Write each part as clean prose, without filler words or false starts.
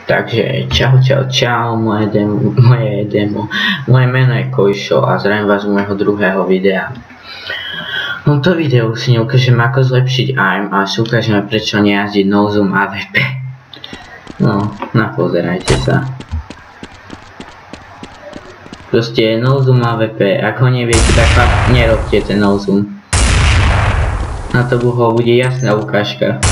Takže čau, moje meno je Kojšo a zdravím vás z môjho druhého videa. V tomto videu si neukážeme ako zlepšiť aim a si ukážeme prečo nejazdiť no zoom AWP. No, napozerajte sa. Proste no zoom AWP, ak ho neviete, tak fakt nerobte ten no zoom. Na to bude jasná ukážka.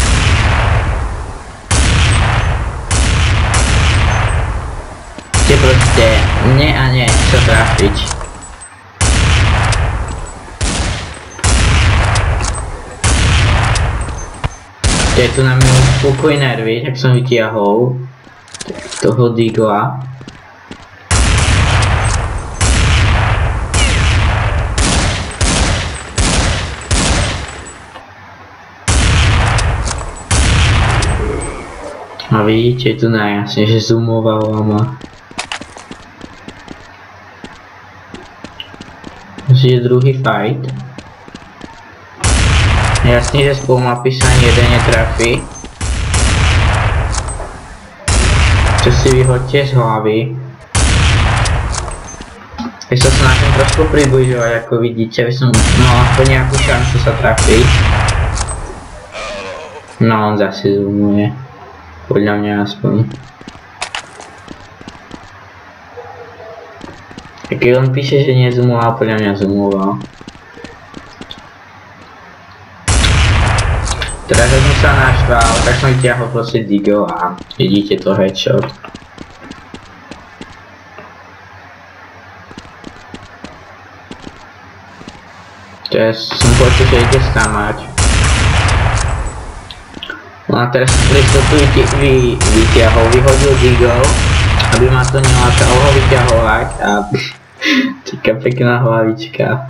Proste nie a nie čo trafiť. Je tu na mňa pokoj nervy, tak som vytiahol toho digla. A vidíte tu najjasne, že zoomovalo ma. Je druhý fight. Jasný, že spolu mapy sa ani jeden netrafí. Čo si vyhoďte z hlavy. Ja sa snažím trošku približovať, ako vidíte, aby som mal aspoň nejakú šancu sa trafiť. No, on zase zoomuje. Podľa mňa aspoň. Keď on píše, že nezoomoval, podľa mňa zoomoval. Teraz keď som sa naštval, tak som vytiahol proste digl a vidíte to headshot. Teraz som počul, že ide stamať. No a teraz som tu vytiahol, vyhodil digl, aby ma to nelákalo ho vyťahovať a taká pekná hlavička.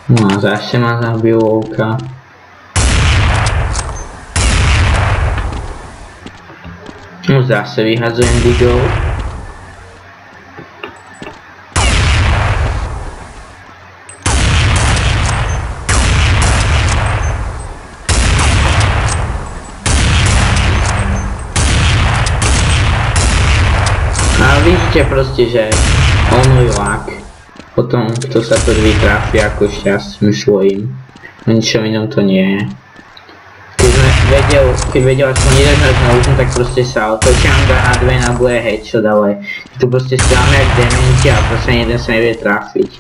No a zase ma zabil Lovka. No zase vyhadzujem digl. Vidíte proste, že on môj lak, potom kto sa to vytrafi ako šťastím svojím, no ničom inom to nie je. Keď vedel aspoň jeden raz na úzum, tak proste sa otočím a dve naboje headshot, ale tu proste stáme jak dementi a proste jeden sa nevie trafiť.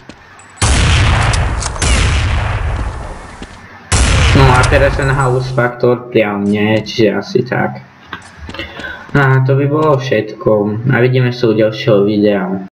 No a teraz sa na house faktor priamne, čiže asi tak. A to by bolo všetko a vidíme sa u ďalšieho videa.